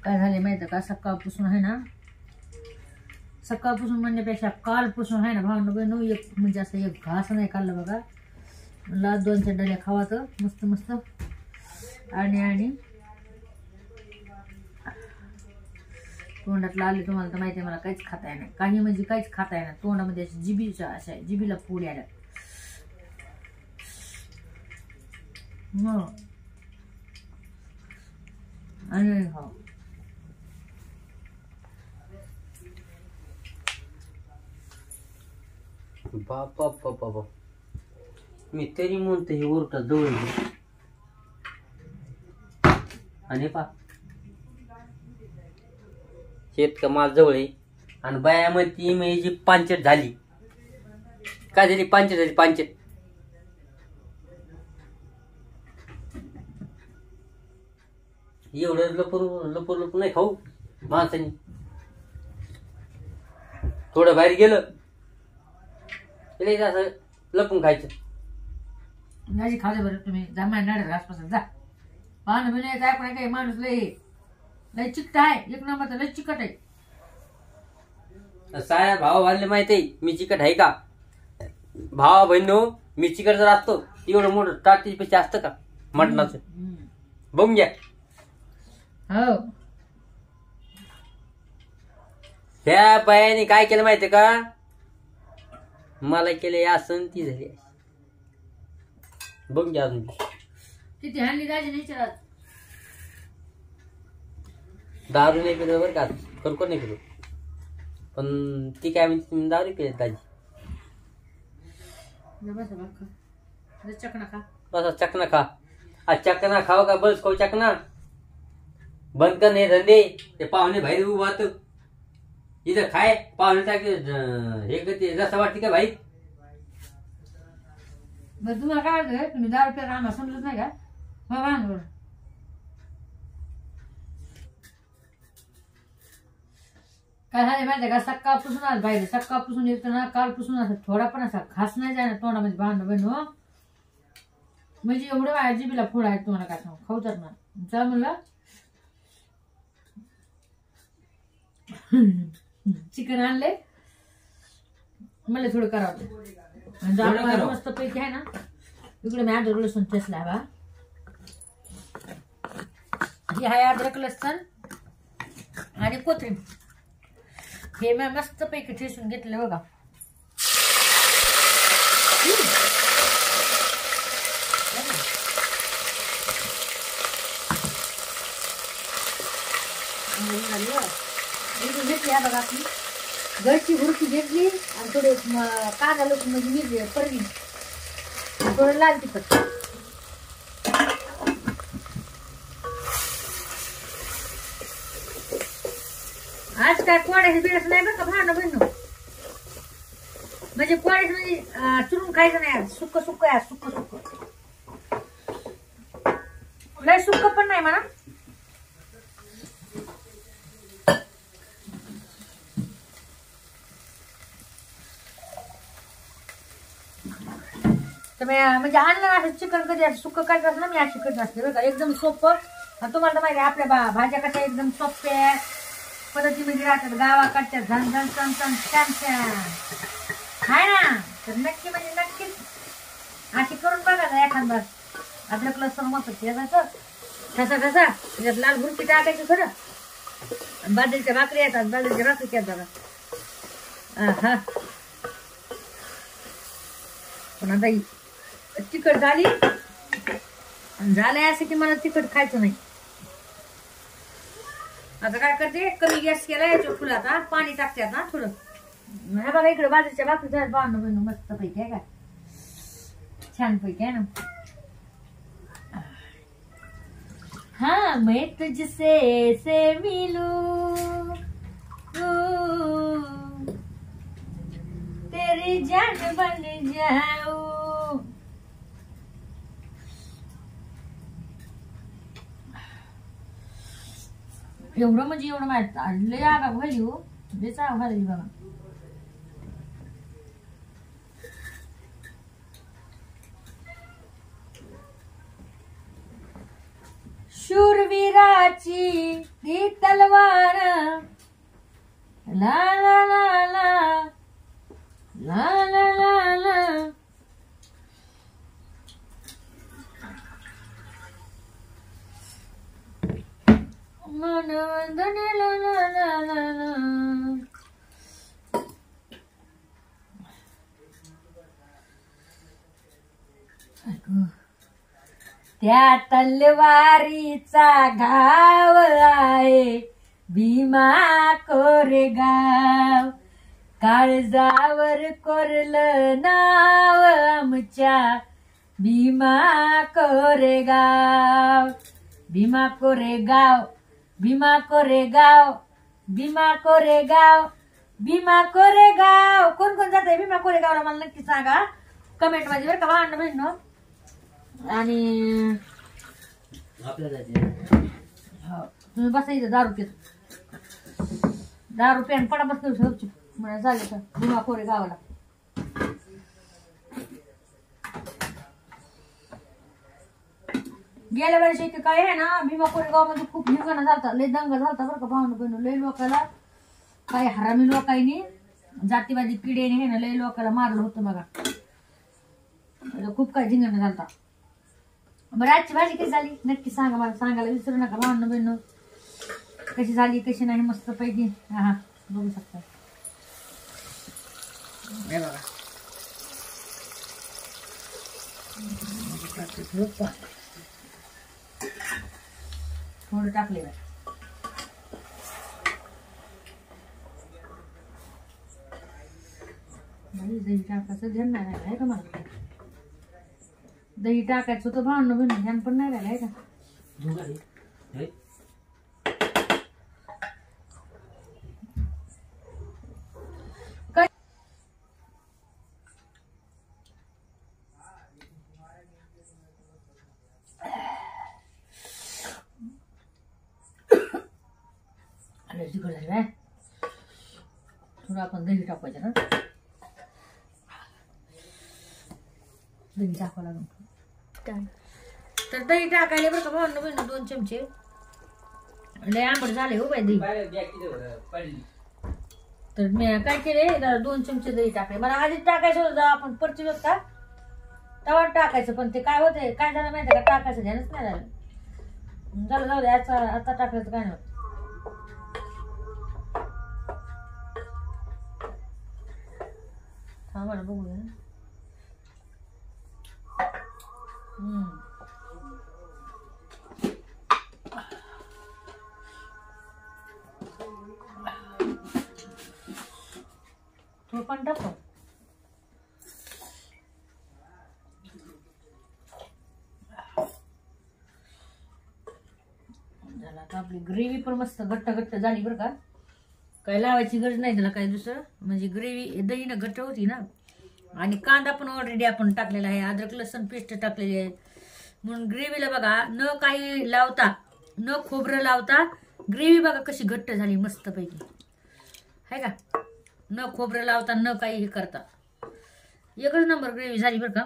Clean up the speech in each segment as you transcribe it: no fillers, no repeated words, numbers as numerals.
काय झाले माहिती का, सकाळपासून आहे ना, सकाळपासून म्हणण्यापेक्षा कालपासून आहे ना भावना बहिणू, एक म्हणजे असं एक घास नाही खाल्लं बघा. मला 2-4 डल्या खावाचं मस्त मस्त. आणि तोंडात आले तुम्हाला तर माहिती आहे, मला काहीच खाता येणार काही, म्हणजे काहीच खाता येणार. तोंडामध्ये अशी जिबीच्या अशा जिबीला फोड आल्या. आणि हो बापा बाबा, मी तरी म्हणतो हे उरटा जवळ आणि पा शेत का माल जवळ आहे. आणि बायामध्ये मी जी पांचट झाली, काय झाली पांचट झाली पांचट. एवढं लपूर नाही खाऊ माणसानी. थोडं बाहेर गेलं असं लपून खायचं. माझी खाले बरं तुम्ही जा माझ्या आसपास जा. पाहणं म्हणजे काय पण काय माणूस लय चिकट आहे, एक नंबर लय चिकट आहे. साया भाव वाढले माहिती आहे मी चिकट आहे का. भावा बहिणो मी चिकट जर असतो एवढं मोठं टाटी पेक्षा असतं का मटणाचं. बघून घ्या. हो ह्या बायाने काय केलं माहितीये का, मला केले असं ती झाली. बघून घ्या अजून किती हाणली दाजी नाही विचारत. दारू नाही पिलं बरं का, खरोखर नाही पिलो. पण ती काय म्हणते दारू पिले दाजी. चकना खा बसा चकना खा. चकना खाऊ का बस खाऊ चकना. बंद कर नाही धंदे. ते पाहुणे बाहेर उभं वाहत इथं खाय पाहुणे टाके हे करते जसं वाटते का भाई. बरं तुम्हाला काय वाटतं, तुम्ही दारू प्यायला आम्हाला समजत नाही का. काय झालं माहिती का, सकाळपासून आज बाहेर सकाळपासून येतो ना, कालपासून असं थोडा पण असा खास नाही जाय ना तोंडामध्ये भांडण बहिण. म्हणजे एवढं बाहेर जिबीला फोड आहे तुम्हाला काय सांगू. खाऊ तर ना चला म्हणलं चिकन आणले मला थोडं करावं. मस्त पैकी आहे ना, इकडे मी अद्रक लसूण ठेचला बा. ही आहे अद्रक लसूण आणि कोथिंबीर. हे मी मस्त पैकी ठेचून घेतलं बघा. घेतली बघा आपली घरची हुरकी घेतली आणि थोडे कांदा लसूण म्हणजे मिरची परवी थोडं लाल तिखट. आज काय कोड्याची बिळच नाही बरं का भांडण बहिण. म्हणजे कोड्याच म्हणजे चुरून खायचं नाही. आज सुक्क सुक्क आहे, सुक्क सुक्क लय सुक्क पण नाही म्हणा. म्हणजे आणलं असं चिकन कधी असं सुक्क करायचं असं ना, मी अशी करत असते बरं का. एकदम सोपं. तुम्हाला तर माहिती आहे आपल्या भाज्या कशा एकदम सोप्या पद्धतीमध्ये राहतात गावाकडच्या. झण झण सण सण छान छान आहे ना. तर नक्की म्हणजे नक्कीच अशी करून बघा ना एखादा. अद्रक लसूण मस्त ठेवायचं ठसा ठसा, त्याच्यात लाल भुरकी टाकायची थोडं. बाजरीच्या भाकरी येतात, बाजरीच्या भाकरी येतात बघा. हा पण आता तिखट झाली झालंय असं की मला तिखट खायचं नाही. आता काय करते, कमी गॅस केला याच्या फुलात पाणी टाकते आता थोडं. हे बघा इकडे बाजरीच्या भाकरी झाली बांधून बहिणू मस्त पैकी आहे का, छान पैकी आहे ना. हाँ मैं तुझसे से मिलूं तेरी जान बन जाऊं. एवढं म्हणजे एवढं माहित लय आगा घाली हो. लयच आग घाली बघा. शूरवीर वीराची ती तलवार ला ला ला ला ला ला ला ला. मनवंदने ला ला ला ला ला. त्या तलवारीचा घाव आहे भीमा कोरेगाव. काळजावर कोरलं नाव आमच्या भीमा कोरेगाव. भीमा कोरेगाव भीमा कोरेगाव भीमा कोरेगाव भीमा कोरेगाव. कोण कोण जात आहे भीमा कोरेगावला मला नक्की सांगा कमेंट मध्ये बरं का भांडण बहिण. आणि आपल्याला जायचं. हो तुम्ही बसा इथं दारू पित दारू प्यान पडा बस मला झाले का भीमा कोरेगावला. गेल्या वेळेस एक काय आहे ना भीमा कोरेगाव मध्ये खूप हिंगणा झालता लय दंगा झालता बरं का भावना बहिण. लय लोकाला काही हरामी लोकांनी जातीवादी किड्याने ना लय लोकाला मारलं होतं बघा. खूप काही झिंगणा झालता. बरं आजची भाजी कशी झाली नक्की सांगा मला सांगायला विसरू नका भावना बहिण. कशी झाली कशी नाही मस्त पैकी हा बघू शकता हे बघा. थोडं टाकले दही टाकायचं ध्यान नाही राहिलं आहे का मला. दही टाकायचं होतं भावना बहिण ध्यान पण नाही राहिलं आहे का. तिखट झालं आहे थोडं आपण दही टाकायचं ना. दही टाकावं लागून तर दही टाकायला बरं का भावना बहिण 2 चमचे. लय आंबट झाले हो बाई दही. तर मी काय केले 2 चमचे दही टाकले. मला आधीच टाकायचं होतं आपण परचील होता तेव्हा टाकायचं पण ते काय होते काय झालं माहिती का टाकायचं ध्यानच नाही झालं. झालं जाऊ दे आता टाकलं तर काय नाही. मला बघूया तो पण टाकतो. झाला आता आपली ग्रेव्ही पण मस्त घट्ट घट्ट झाली बरं का. काय लावायची गरज नाही त्याला काय दुसरं म्हणजे ग्रेव्ही दही ना घट्ट होती ना. आणि कांदा पण ऑलरेडी आपण टाकलेला आहे अद्रक लसूण पेस्ट टाकलेली आहे म्हणून ग्रेव्हीला बघा न काही लावता न खोबरं लावता ग्रेव्ही बघा कशी घट्ट झाली मस्त पैकी आहे का. न खोबरं लावता न काही हे करता एकच नंबर ग्रेव्ही झाली बरं का.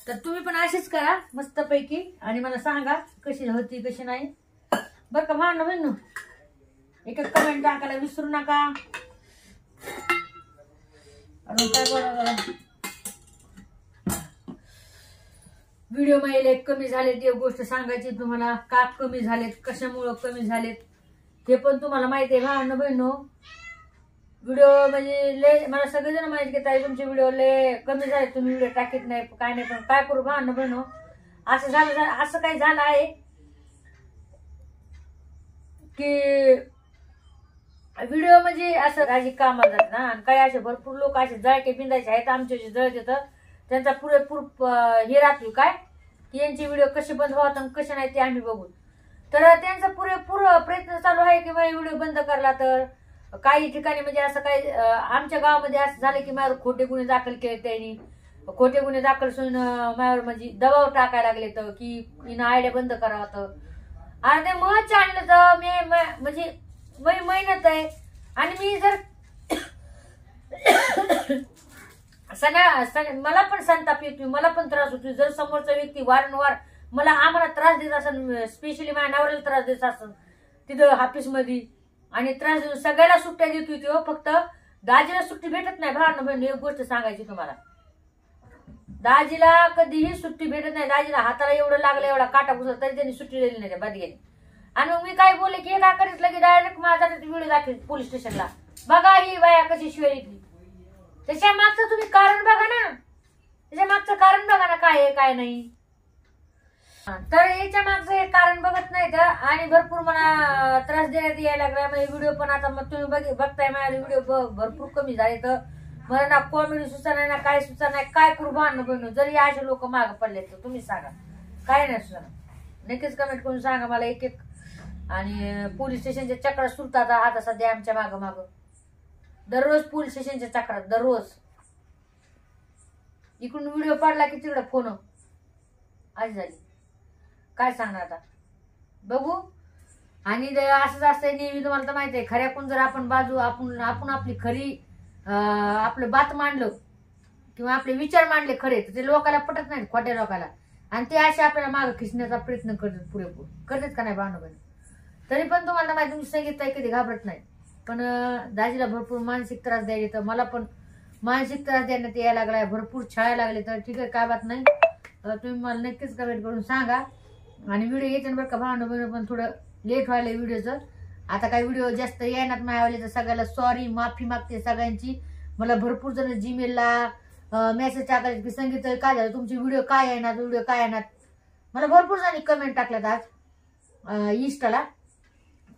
तर तुम्ही पण अशीच करा मस्त पैकी आणि मला सांगा कशी होती कशी नाही बरं का भावना बहिण. एक कमेंट टाकायला विसरू नका. काय बोला व्हिडिओ मध्ये कमी झालेत एक गोष्ट सांगायची तुम्हाला. का कमी झालेत कशामुळं कमी झालेत हे पण तुम्हाला माहिती आहे भावना बहिण. व्हिडिओ म्हणजे लय मला सगळेजण माहिती घेत आहे तुमचे व्हिडिओ लय कमी झाले तुम्ही व्हिडिओ टाकीत नाही काय नाही. पण काय करू भावना बहिण असं झालं असं काही झालं आहे की व्हिडिओ म्हणजे असं राजी कामाला जात ना. आणि काही असे भरपूर लोक असे जळके बिंदायचे आहेत आमचे जे जळत येतं त्यांचा पुरेपूर हे राहतो काय की यांचे व्हिडिओ कसे बंद व्हावं आणि कसे नाही ते आम्ही बघू. तर त्यांचा पुरेपूर प्रयत्न चालू आहे की माझा व्हिडिओ बंद करला. तर काही ठिकाणी म्हणजे असं काही आमच्या गावामध्ये असं झालं की माझ्यावर खोटे गुन्हे दाखल केले त्यांनी. खोटे गुन्हे दाखल करून माझ्यावर म्हणजे दबाव टाकायला लागले तर की हिनं आयडिया बंद करावं. तर आणि ते मग आणलं तर मी म्हणजे मेहनत आहे आणि मी जर मला पण संताप येतो मला पण त्रास होतो जर समोरचा व्यक्ती वारंवार मला आम्हाला त्रास देत असेल, स्पेशली माझ्या नवऱ्याला त्रास देत असेल तिथं ऑफिसमध्ये आणि त्रास देऊन सगळ्याला सुट्ट्या देत होती हो. फक्त दाजीला सुट्टी भेटत नाही. भावांना बहिणी एक गोष्ट सांगायची तुम्हाला, दाजीला कधीही सुट्टी भेटत नाही. दाजीला हाताला एवढं लागलं, एवढा काटा घुसला तरी त्यांनी सुट्टी दिली नाही त्या बादग्याने. आणि मग मी काय बोलले की काय करीत लगे डायरेक्ट माझा व्हिडिओ दाखवेल पोलीस स्टेशनला, बघा ही बाया कशी शिवाय येतली. त्याच्या मागचं तुम्ही कारण बघा ना, त्याच्या मागचं कारण बघा ना काय आहे काय नाही. तर याच्या मागचं हे कारण बघत नाही का. आणि भरपूर मला त्रास देण्यात यायला लागला. म्हणजे व्हिडिओ पण आता मग तुम्ही बघताय माझे व्हिडिओ भरपूर कमी झाले. तर मला ना कॉमेडी सुचना नाही ना काय सुचना नाही, काय करू भांडण बनवू. जरी असे लोक मागं पडले तर तुम्ही सांगा काय नाही सुचना. नक्कीच कमेंट करून सांगा मला एक एक. आणि पोलीस स्टेशनच्या चक्रात सुटतात आता सध्या आमच्या मागं मागं. दररोज पोलीस स्टेशनच्या चक्रात दररोज. इकडून व्हिडिओ पाडला की तिकडे फोन आज झाली. काय सांगणार आता बघू. आणि असंच असतं नेहमी, तुम्हाला तर माहिती आहे. खऱ्याकून जर आपण बाजू आपण आपली खरी आपलं बात मांडलं किंवा आपले विचार मांडले खरे, तर ते लोकांना पटत नाहीत, खोट्या लोकांना. आणि ते असे आपल्याला मागं खिचण्याचा प्रयत्न करतात, पुरेपूर करतात का नाही भावना. तरी पण तुम्हाला माहिती, तुम्ही सांगितलंय कधी घाबरत नाही. पण दाजीला भरपूर मानसिक त्रास द्यायला, तर मला पण मानसिक त्रास देण्यात यायला लागलाय, भरपूर छळायला लागले. तर ठीक आहे, काय बात नाही. तुम्ही मला नक्कीच कमेंट करून सांगा. आणि व्हिडिओ येते बरं का भावना बहिणी, पण थोडं लेट व्हायला व्हिडिओचं. आता काही व्हिडिओ जास्त येणार मायावले तर सगळ्याला सॉरी, माफी मागते सगळ्यांची. मला भरपूर जण जीमेलला मेसेज टाकले की संगीत काय झालं, तुमचे व्हिडिओ काय येणार, व्हिडिओ काय येणार. मला भरपूर जणी कमेंट टाकल्यात आज इंस्टाला.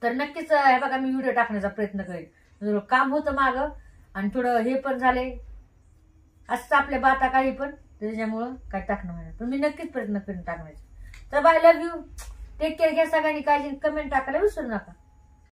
तर नक्कीच हे बघा मी व्हिडिओ टाकण्याचा प्रयत्न करेन. काम होतं मागं आणि थोडं हे पण झाले असं आपल्या बाता काही पण, त्याच्यामुळं काय टाकणं नाही. पण मी नक्कीच प्रयत्न करेन टाकण्याचा. तर bye, love you, take care, घ्या सगळ्यांनी काळजी. कमेंट टाकायला विसरू नका.